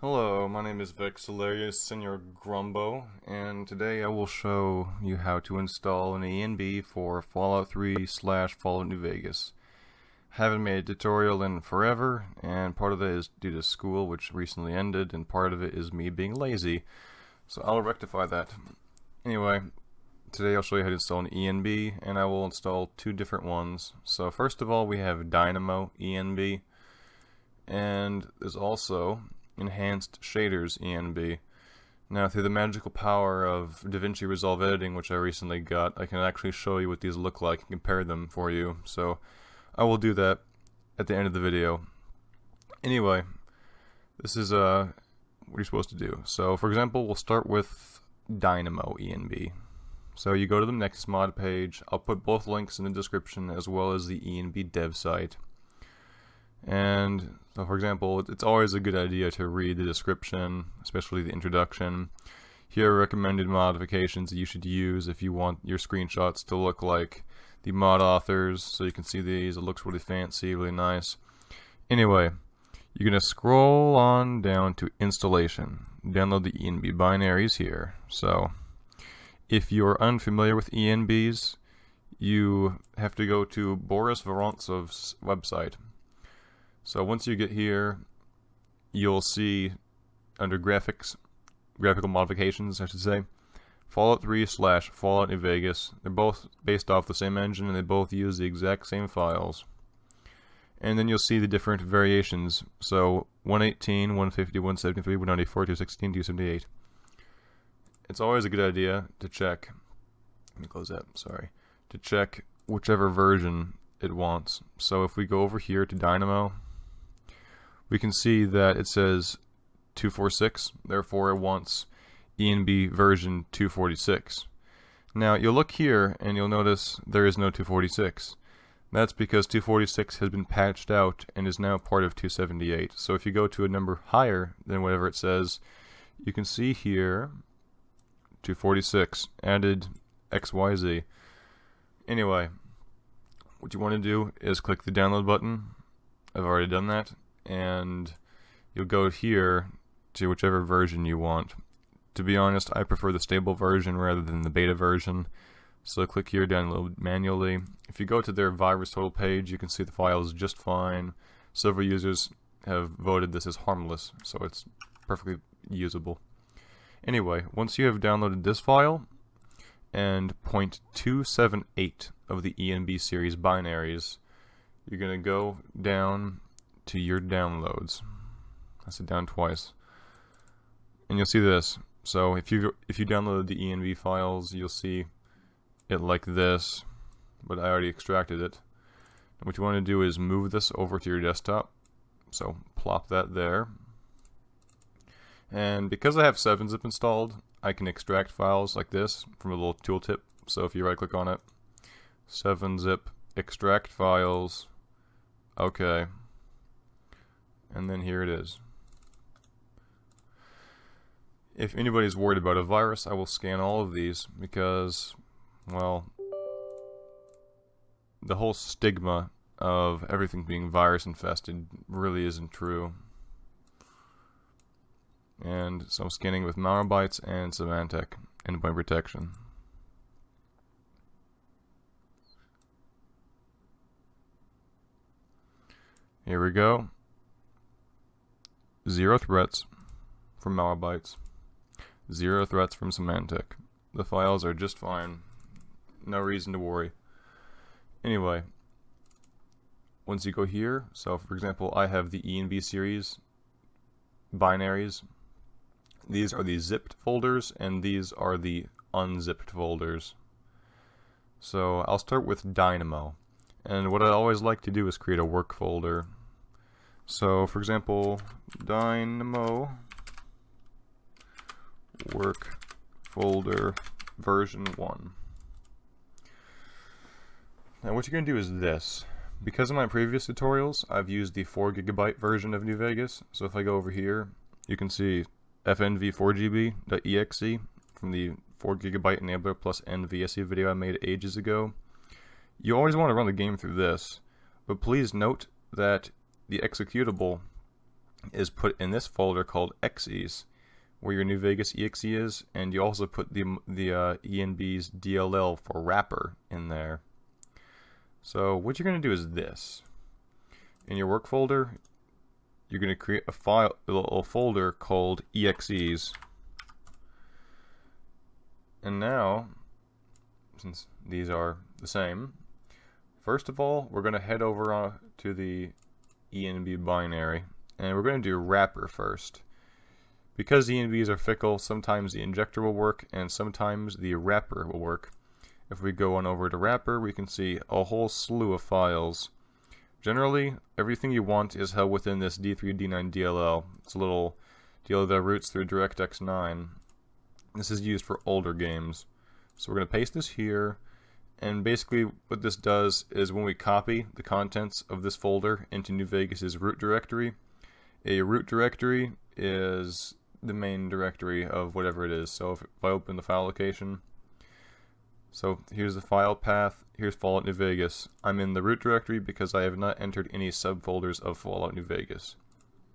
Hello, my name is Vexillarius, Senior Grumbo, and today I will show you how to install an ENB for Fallout 3 / Fallout New Vegas. Haven't made a tutorial in forever, and part of that is due to school, which recently ended, and part of it is me being lazy, so I'll rectify that. Anyway, today I'll show you how to install an ENB, and I will install two different ones. So first of all, we have Dynamo ENB, and there's also Enhanced Shaders ENB. Now, through the magical power of DaVinci Resolve editing, which I recently got, I can actually show you what these look like and compare them for you. So I will do that at the end of the video. Anyway, this is what you're supposed to do. So, for example, we'll start with Dynamo ENB. So you go to the Nexus mod page. I'll put both links in the description as well as the ENB dev site. And so, for example, it's always a good idea to read the description, especially the introduction. Here are recommended modifications that you should use if you want your screenshots to look like the mod authors. So you can see these. It looks really fancy, really nice. Anyway, you're going to scroll on down to installation. Download the ENB binaries here. So if you're unfamiliar with ENBs, you have to go to Boris Vorontsov's website. So once you get here, you'll see under graphical modifications, I should say, Fallout 3 / Fallout New Vegas. They're both based off the same engine and they both use the exact same files. And then you'll see the different variations. So 118, 150, 173, 194, 216, 278. It's always a good idea to check. Let me close that, sorry. To check whichever version it wants. So if we go over here to Dynamo, we can see that it says 246, therefore it wants ENB version 246. Now you'll look here and you'll notice there is no 246. That's because 246 has been patched out and is now part of 278. So if you go to a number higher than whatever it says, you can see here 246 added XYZ. Anyway, what you want to do is click the download button. I've already done that. And you'll go here to whichever version you want. To be honest, I prefer the stable version rather than the beta version. So click here, download manually. If you go to their virus total page, you can see the file is just fine. Several users have voted this as harmless, so it's perfectly usable. Anyway, once you have downloaded this file and 0.278 of the ENB series binaries, you're going to go down to your downloads. I said down twice. And you'll see this. So if you downloaded the ENB files, you'll see it like this, but I already extracted it. And what you want to do is move this over to your desktop. So plop that there. And because I have 7-zip installed, I can extract files like this from a little tooltip. So if you right click on it, 7-zip, extract files, okay. And then here it is. If anybody's worried about a virus, I will scan all of these because, well, the whole stigma of everything being virus infested really isn't true. And so I'm scanning with Malwarebytes and Symantec endpoint protection. Here we go. 0 threats from Malwarebytes. 0 threats from Symantec. The files are just fine. No reason to worry. Anyway, once you go here, so for example, I have the ENB series binaries. These are the zipped folders, and these are the unzipped folders. So I'll start with Dynamo. And what I always like to do is create a work folder. So, for example, Dynamo work folder version 1. Now what you're going to do is this. Because of my previous tutorials, I've used the 4GB version of New Vegas. So if I go over here, you can see fnv4gb.exe from the 4GB enabler plus NVSE video I made ages ago. You always want to run the game through this, but please note that the executable is put in this folder called exes, where your New Vegas exe is, and you also put the ENB's DLL for wrapper in there. So what you're going to do is this. In your work folder, you're going to create a little folder called exes. And now, since these are the same, first of all, we're going to head over to the ENB binary, and we're going to do wrapper first. Because ENBs are fickle, sometimes the injector will work, and sometimes the wrapper will work. If we go on over to wrapper, we can see a whole slew of files. Generally, everything you want is held within this D3, D9 DLL. It's a little DLL that routes through DirectX 9. This is used for older games. So we're going to paste this here, and basically what this does is when we copy the contents of this folder into New Vegas's root directory, a root directory is the main directory of whatever it is. So if I open the file location, so here's the file path, here's Fallout New Vegas. I'm in the root directory because I have not entered any subfolders of Fallout New Vegas.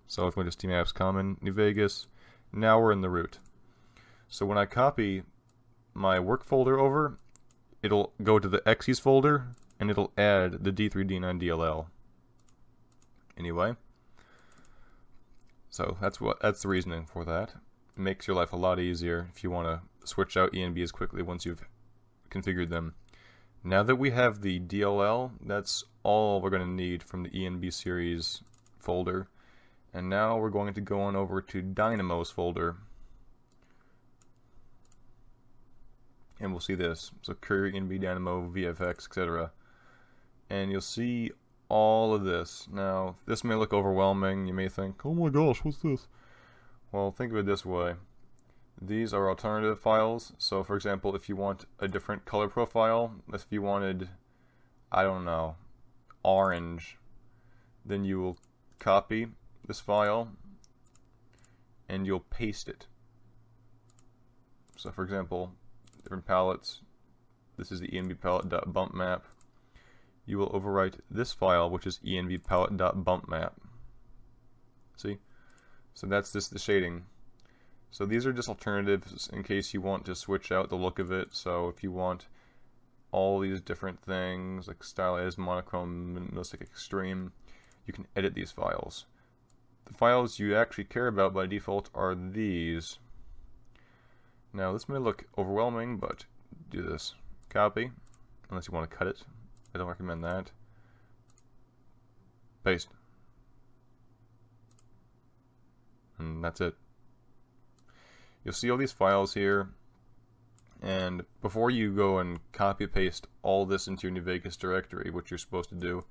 So if we go to Steam Apps Common New Vegas, now we're in the root. So when I copy my work folder over, it'll go to the exes folder and it'll add the D3, D9 DLL. Anyway, so that's the reasoning for that. It makes your life a lot easier if you want to switch out ENBs quickly once you've configured them. Now that we have the DLL, that's all we're going to need from the ENB series folder. And now we're going to go on over to Dynamo's folder. And we'll see this. So Courier, ENB, Dynamo, VFX, etc. And you'll see all of this. Now, this may look overwhelming. You may think, oh my gosh, what's this? Well, think of it this way. These are alternative files. So, for example, if you want a different color profile, if you wanted, I don't know, orange, then you will copy this file and you'll paste it. So, for example, different palettes. This is the ENB palette.bumpmap. You will overwrite this file, which is ENB palette.bumpmap. See? So that's just the shading. So these are just alternatives in case you want to switch out the look of it. So if you want all these different things like stylized, monochrome, minimalistic, extreme, you can edit these files. The files you actually care about by default are these. Now this may look overwhelming, but do this. Copy, unless you want to cut it. I don't recommend that. Paste. And that's it. You'll see all these files here, and before you go and copy paste all this into your New Vegas directory, which you're supposed to do,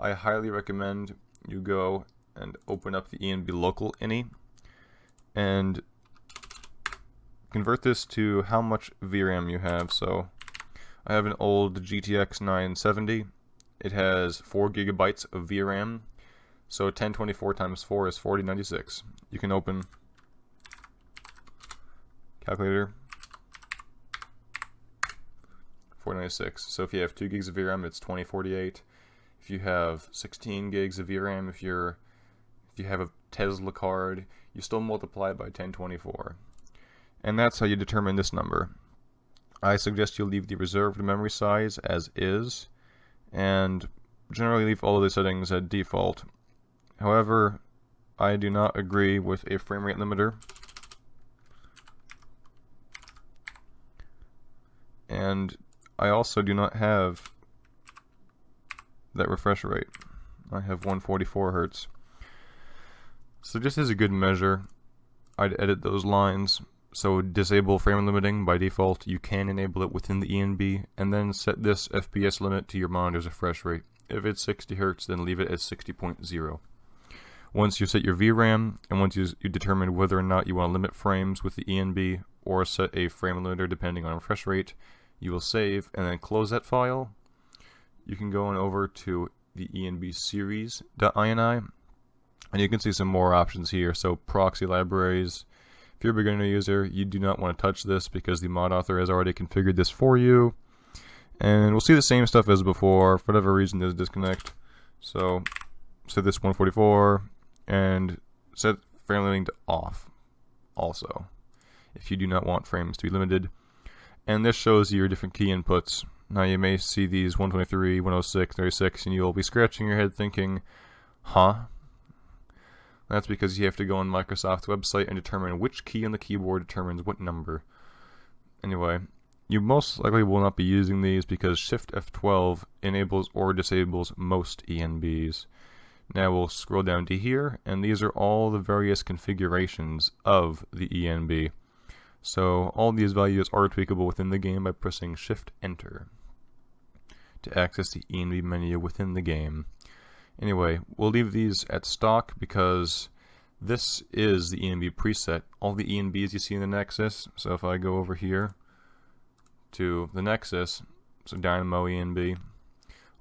I highly recommend you go and open up the ENB local ini and convert this to how much VRAM you have. So I have an old GTX 970. It has 4 gigabytes of VRAM, so 1024 times 4 is 4096. You can open calculator, 496. So if you have 2 gigs of VRAM, it's 2048. If you have 16 gigs of VRAM, if you have a Tesla card, you still multiply it by 1024. And that's how you determine this number. I suggest you leave the reserved memory size as is, and generally leave all of the settings at default. However, I do not agree with a frame rate limiter. And I also do not have that refresh rate. I have 144 Hertz. So just as a good measure, I'd edit those lines. So disable frame limiting by default. You can enable it within the ENB, and then set this FPS limit to your monitor's refresh rate. If it's 60 Hertz, then leave it at 60.0. Once you set your VRAM, and once you determine whether or not you want to limit frames with the ENB, or set a frame limiter depending on refresh rate, you will save and then close that file. You can go on over to the ENB series.ini, and you can see some more options here. So proxy libraries. If you're a beginner user, you do not want to touch this because the mod author has already configured this for you. And we'll see the same stuff as before. For whatever reason, there's a disconnect. So set this 144, and set frame limiting to off also, if you do not want frames to be limited. And this shows you your different key inputs. Now you may see these 123, 106, 36, and you'll be scratching your head thinking, huh? That's because you have to go on Microsoft's website and determine which key on the keyboard determines what number. Anyway, you most likely will not be using these because Shift F12 enables or disables most ENBs. Now we'll scroll down to here, and these are all the various configurations of the ENB. So all these values are tweakable within the game by pressing Shift Enter to access the ENB menu within the game. Anyway, we'll leave these at stock because this is the ENB preset. All the ENBs you see in the Nexus, so if I go over here to the Nexus, so Dynamo ENB,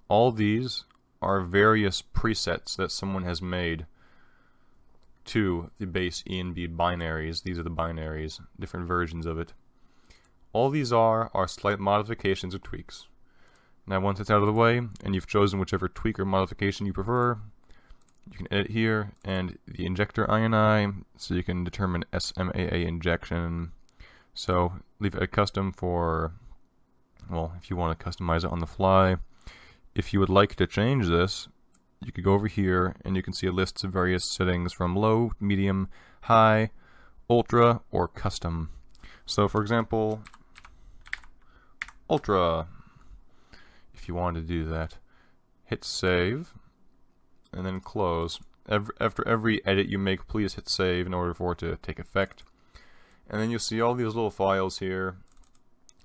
all these are various presets that someone has made to the base ENB binaries. These are the binaries, different versions of it. All these are slight modifications or tweaks. Now once it's out of the way, and you've chosen whichever tweak or modification you prefer, you can edit here, and the Injector INI, so you can determine SMAA injection. So leave it at custom for, well, if you want to customize it on the fly. If you would like to change this, you could go over here and you can see a list of various settings from low, medium, high, ultra, or custom. So for example, ultra, if you want to do that, hit save and then close. After every edit you make, please hit save in order for it to take effect. And then you'll see all these little files here,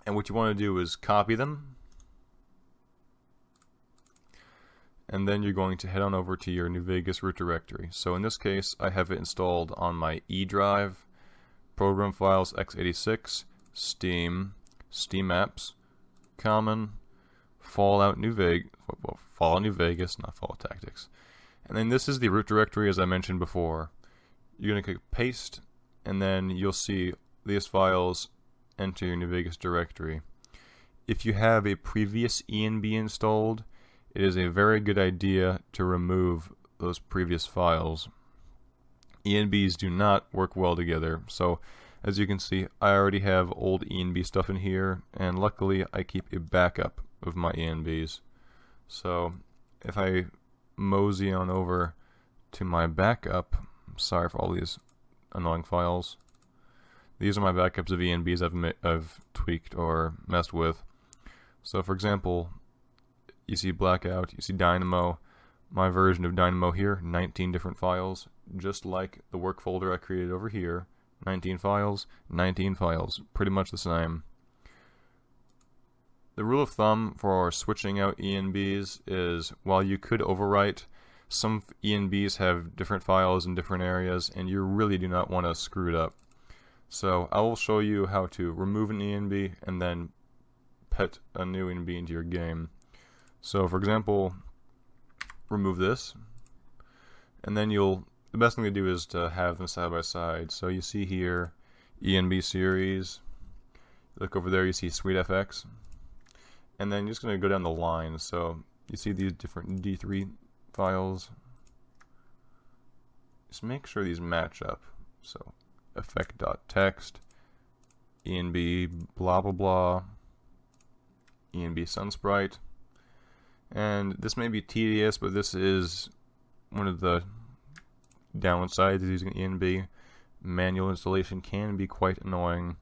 and what you want to do is copy them, and then you're going to head on over to your New Vegas root directory. So in this case, I have it installed on my E drive, program files x86, Steam, Steam apps, Common, Fallout New Vegas, not Fallout Tactics. And then this is the root directory as I mentioned before. You're going to click paste, and then you'll see these files enter your New Vegas directory. If you have a previous ENB installed, it is a very good idea to remove those previous files. ENBs do not work well together, so as you can see, I already have old ENB stuff in here, and luckily I keep a backup of my ENBs. So if I mosey on over to my backup, sorry for all these annoying files. These are my backups of ENBs I've tweaked or messed with. So for example, you see Blackout, you see Dynamo, my version of Dynamo here, 19 different files, just like the work folder I created over here, 19 files, pretty much the same. The rule of thumb for switching out ENBs is, while you could overwrite, some ENBs have different files in different areas, and you really do not want to screw it up. So I will show you how to remove an ENB and then put a new ENB into your game. So for example, remove this, and then the best thing to do is to have them side by side. So you see here, ENB series, look over there, you see SweetFX, and then you're just going to go down the line. So you see these different D3 files, just make sure these match up. So effect.txt, ENB blah blah blah, ENB sunsprite. And this may be tedious, but this is one of the downsides of using ENB. Manual installation can be quite annoying.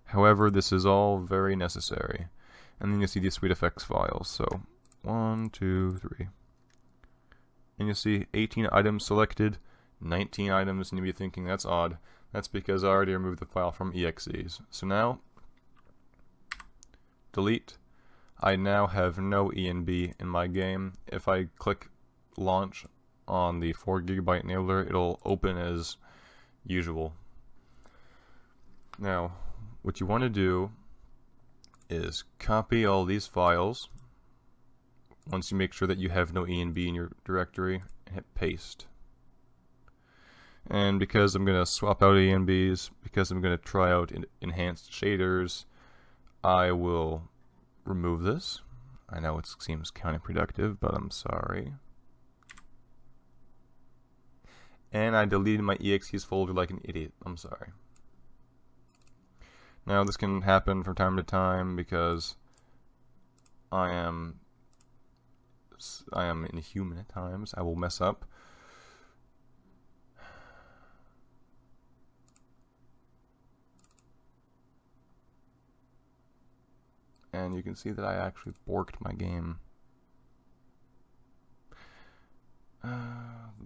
However, this is all very necessary. And then you see these SweetFX files. So 1, 2, 3. And you see 18 items selected, 19 items, and you'll be thinking that's odd. That's because I already removed the file from exes. So now, delete. I now have no ENB in my game. If I click launch on the 4GB enabler, it'll open as usual. Now, what you want to do is copy all these files once you make sure that you have no ENB in your directory, and hit paste. And because I'm going to swap out ENBs, because I'm going to try out enhanced shaders, I will remove this. I know it seems counterproductive, but I'm sorry. And I deleted my exes folder like an idiot. I'm sorry. Now this can happen from time to time because I am inhuman at times. I will mess up. And you can see that I actually borked my game.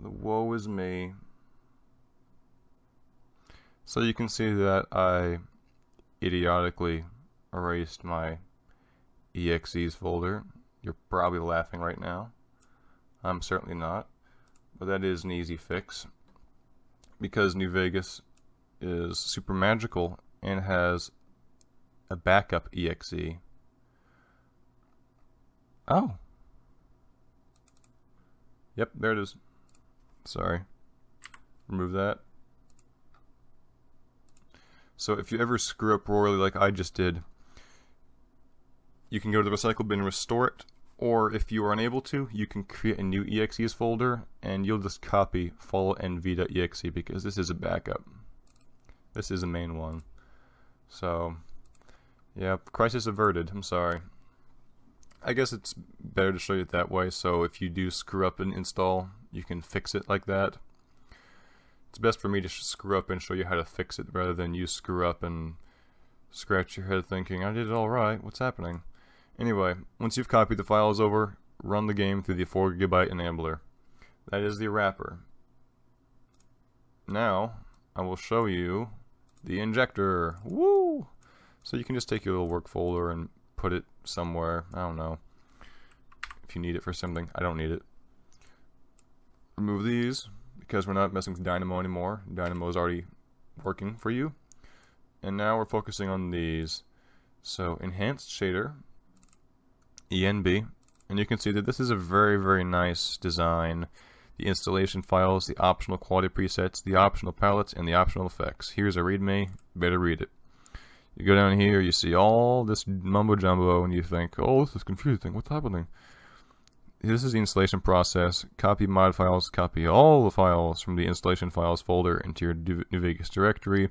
The woe is me. So you can see that I idiotically erased my exes folder. You're probably laughing right now. I'm certainly not. But that is an easy fix. Because New Vegas is super magical and has a backup exe. Oh. Yep, there it is. Sorry. Remove that. So if you ever screw up royally like I just did, you can go to the recycle bin and restore it, or if you are unable to, you can create a new exes folder and you'll just copy follow.nv.exe because this is a backup. This is a main one. So, yeah, crisis averted. I'm sorry. I guess it's better to show you it that way, so if you do screw up an install, you can fix it like that. It's best for me to screw up and show you how to fix it rather than you screw up and scratch your head thinking, I did it all right, what's happening? Anyway, once you've copied the files over, run the game through the 4GB enabler. That is the wrapper. Now, I will show you the injector. Woo! So you can just take your little work folder and put it somewhere. I don't know. If you need it for something. I don't need it. Remove these because we're not messing with Dynamo anymore. Dynamo is already working for you. And now we're focusing on these. So enhanced shader, ENB, and you can see that this is a very, very nice design. The installation files, the optional quality presets, the optional palettes, and the optional effects. Here's a readme. Better read it. You go down here, you see all this mumbo jumbo, and you think, oh, this is confusing. What's happening? This is the installation process. Copy mod files, copy all the files from the installation files folder into your New Vegas directory.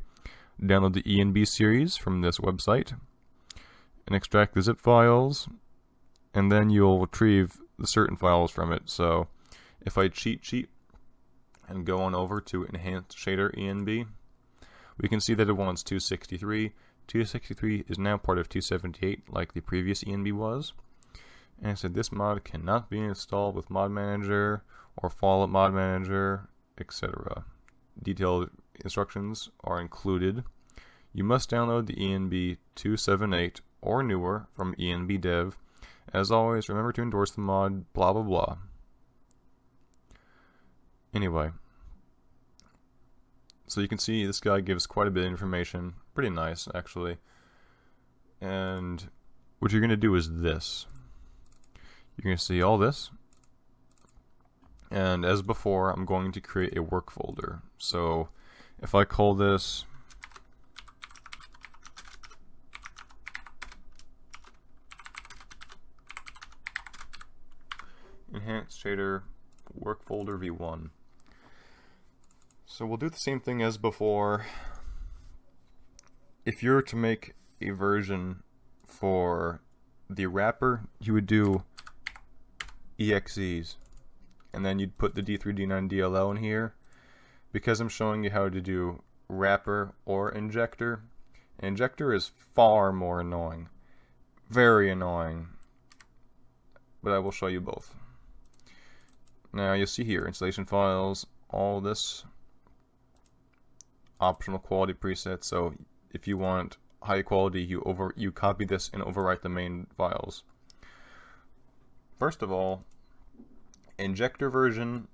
Download the ENB series from this website and extract the zip files, and then you'll retrieve the certain files from it. So if I cheat sheet and go on over to enhanced shader ENB, we can see that it wants 263. 263 is now part of 278 like the previous ENB was. And it said this mod cannot be installed with Mod Manager or Fallout Mod Manager, etc. Detailed instructions are included. You must download the ENB 278 or newer from ENB Dev. As always, remember to endorse the mod, blah blah blah. Anyway, so you can see this guy gives quite a bit of information. Pretty nice, actually. And what you're going to do is this. You're going to see all this. And as before, I'm going to create a work folder. So if I call this Enhanced Shader Work Folder V1. So we'll do the same thing as before. If you're to make a version for the wrapper, you would do exes, and then you'd put the D3D9 DLL in here. Because I'm showing you how to do wrapper or injector, injector is far more annoying. Very annoying. But I will show you both. Now you'll see here, installation files, all this optional quality presets. So if you want high quality, you copy this and overwrite the main files. First of all, injector version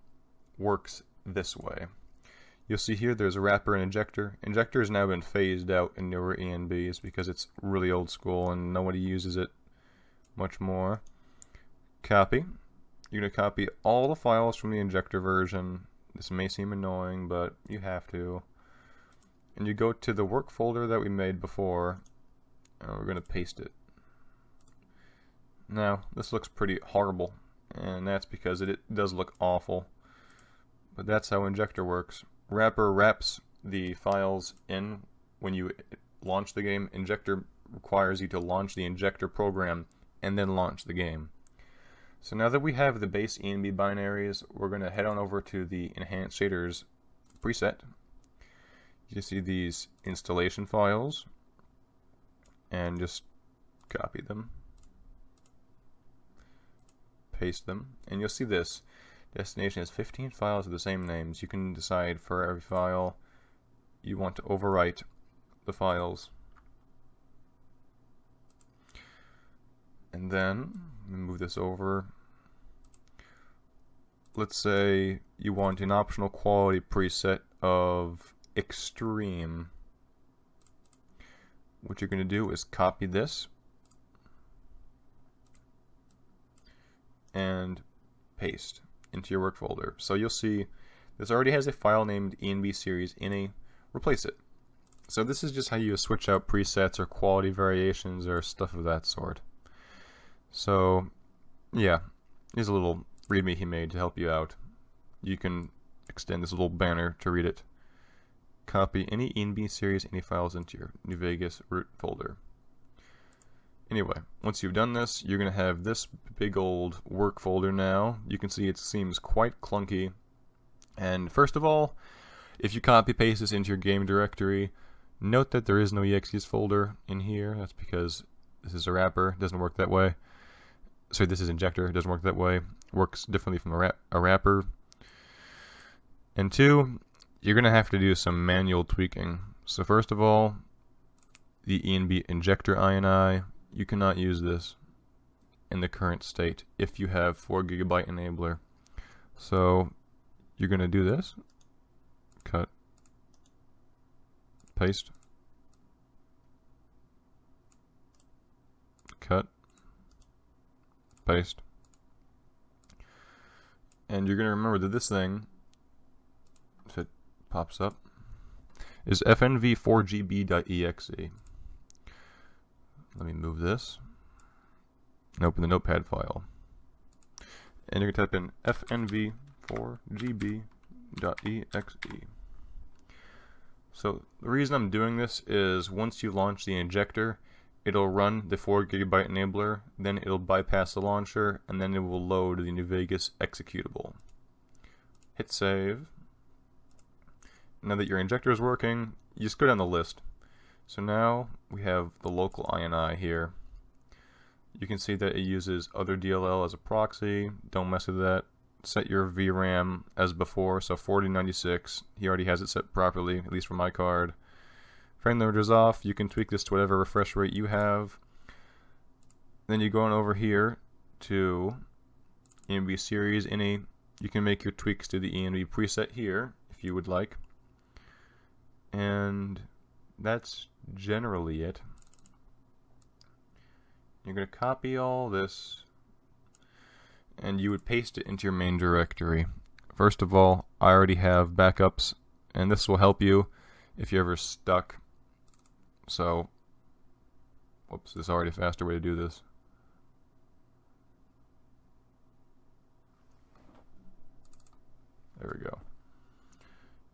works this way. You'll see here there's a wrapper and injector. Injector has now been phased out in newer ENBs because it's really old school and nobody uses it much more. Copy. You're going to copy all the files from the injector version. This may seem annoying, but you have to. And you go to the work folder that we made before, and we're going to paste it. Now, this looks pretty horrible, and that's because it does look awful. but that's how Injector works. Wrapper wraps the files in when you launch the game. Injector requires you to launch the Injector program and then launch the game. So now that we have the base ENB binaries, we're going to head on over to the Enhanced Shaders preset. You see these installation files, and just copy them, paste them, and you'll see this. Destination has 15 files with the same names. You can decide for every file you want to overwrite the files. And then, move this over. Let's say you want an optional quality preset of extreme. What you're going to do is copy this and paste into your work folder. So you'll see this already has a file named ENB series ini. Replace it. So this is just how you switch out presets or quality variations or stuff of that sort. So yeah, here's a little readme he made to help you out. You can extend this little banner to read it. Copy any ENB series ini files into your New Vegas root folder. Anyway, once you've done this, you're going to have this big old work folder now. You can see it seems quite clunky. And first of all, if you copy paste this into your game directory, note that there is no exes folder in here. That's because this is a wrapper. It doesn't work that way. Sorry, this is Injector. It doesn't work that way. It works differently from a wrapper. And two, you're going to have to do some manual tweaking. So first of all, the ENB Injector INI, you cannot use this in the current state if you have 4 GB enabler. So you're going to do this. Cut. Paste. Cut. Paste. And you're going to remember that this thing, if it pops up, is fnv4gb.exe. Let me move this and open the notepad file. And you're going to type in fnv4gb.exe. So the reason I'm doing this is once you launch the Injector, it'll run the 4 GB enabler, then it'll bypass the launcher, and then it will load the New Vegas executable. Hit save. Now that your Injector is working, you just go down the list. So now we have the local INI here. You can see that it uses other DLL as a proxy. Don't mess with that. Set your VRAM as before, so 4096. He already has it set properly, at least for my card. Frame limiter is off. You can tweak this to whatever refresh rate you have. Then you go on over here to ENB series ini. You can make your tweaks to the ENB preset here if you would like. And that's generally it. You're going to copy all this and you would paste it into your main directory. First of all, I already have backups, and this will help you if you're ever stuck. So, whoops, there's already a faster way to do this. There we go.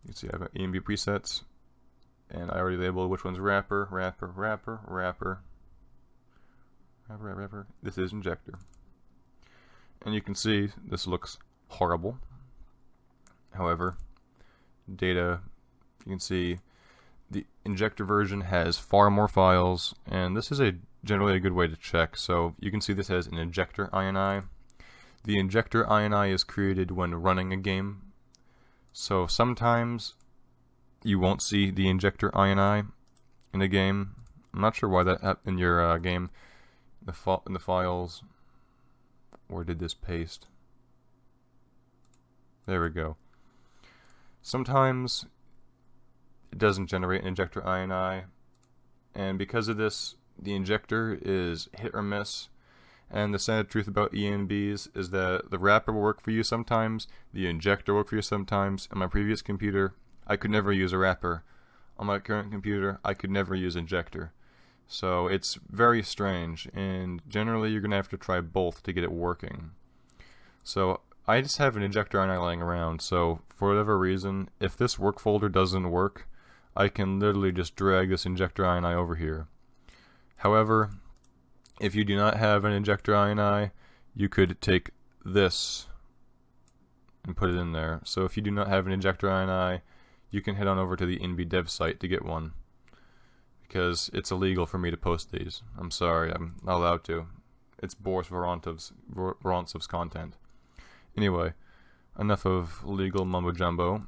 You can see I've got ENB presets, and I already labeled which one's wrapper, wrapper, wrapper, wrapper, wrapper, wrapper. This is Injector. And you can see this looks horrible. However, data, you can see the Injector version has far more files, and this is generally a good way to check. So you can see this has an Injector INI. The Injector INI is created when running a game. So sometimes you won't see the Injector INI in a game. I'm not sure why that in your game. In the files, where did this paste? There we go. Sometimes it doesn't generate an Injector INI, and because of this, the Injector is hit or miss. And the sad truth about ENBs is that the wrapper will work for you sometimes, the Injector will work for you sometimes. On my previous computer, I could never use a wrapper. On my current computer, I could never use Injector. So it's very strange, and generally you're going to have to try both to get it working. So I just have an Injector INI lying around, so for whatever reason, if this work folder doesn't work, I can literally just drag this Injector INI over here. However, if you do not have an Injector INI, you could take this and put it in there. So if you do not have an Injector INI, you can head on over to the ENB dev site to get one, because it's illegal for me to post these. I'm sorry, I'm not allowed to. It's Boris Vorontsov's content. Anyway, enough of legal mumbo jumbo.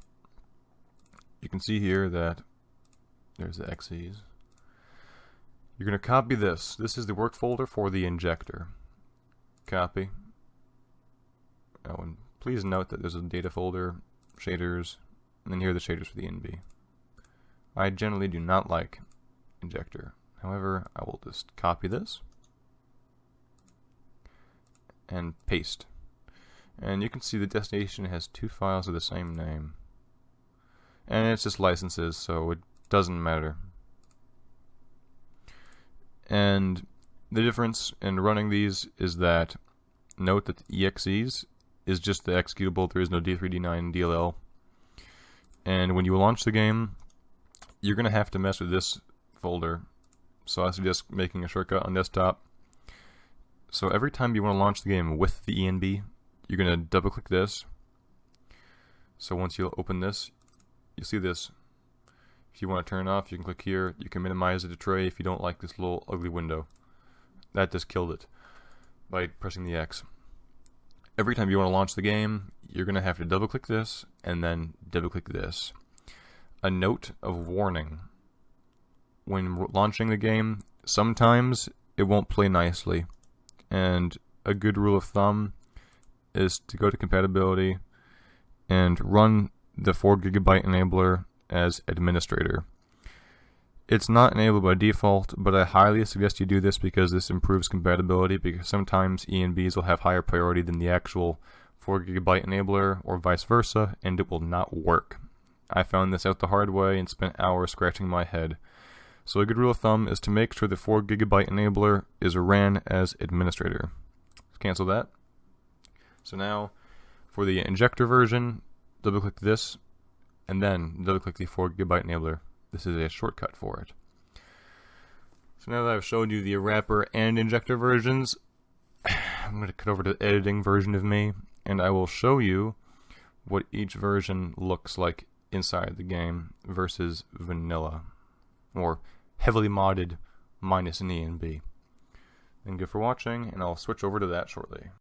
You can see here that there's the XEs. You're going to copy this. This is the work folder for the Injector. Copy. Oh, and please note that there's a data folder, shaders, and then here are the shaders for the ENB. I generally do not like Injector. However, I will just copy this and paste. And you can see the destination has two files of the same name. And it's just licenses, so it doesn't matter. And the difference in running these is that, note that the EXEs is just the executable, there is no D3, D9, DLL. And when you launch the game, you're going to have to mess with this folder. So I suggest making a shortcut on desktop. So every time you want to launch the game with the ENB, you're going to double click this. So once you open this, you see this. If you want to turn it off, you can click here. You can minimize the tray if you don't like this little ugly window. That just killed it by pressing the X. Every time you want to launch the game, you're going to have to double click this and then double click this. A note of warning. When launching the game, sometimes it won't play nicely. And a good rule of thumb is to go to compatibility and run the 4GB enabler as administrator. It's not enabled by default, but I highly suggest you do this because this improves compatibility, because sometimes ENBs will have higher priority than the actual 4GB enabler or vice versa, and it will not work. I found this out the hard way and spent hours scratching my head. So a good rule of thumb is to make sure the 4GB enabler is ran as administrator. Let's cancel that. So now, for the Injector version, double click this, and then double click the 4GB enabler. This is a shortcut for it. So now that I've showed you the wrapper and Injector versions, I'm going to cut over to the editing version of me, and I will show you what each version looks like inside the game versus vanilla, or heavily modded minus an ENB. Thank you for watching, and I'll switch over to that shortly.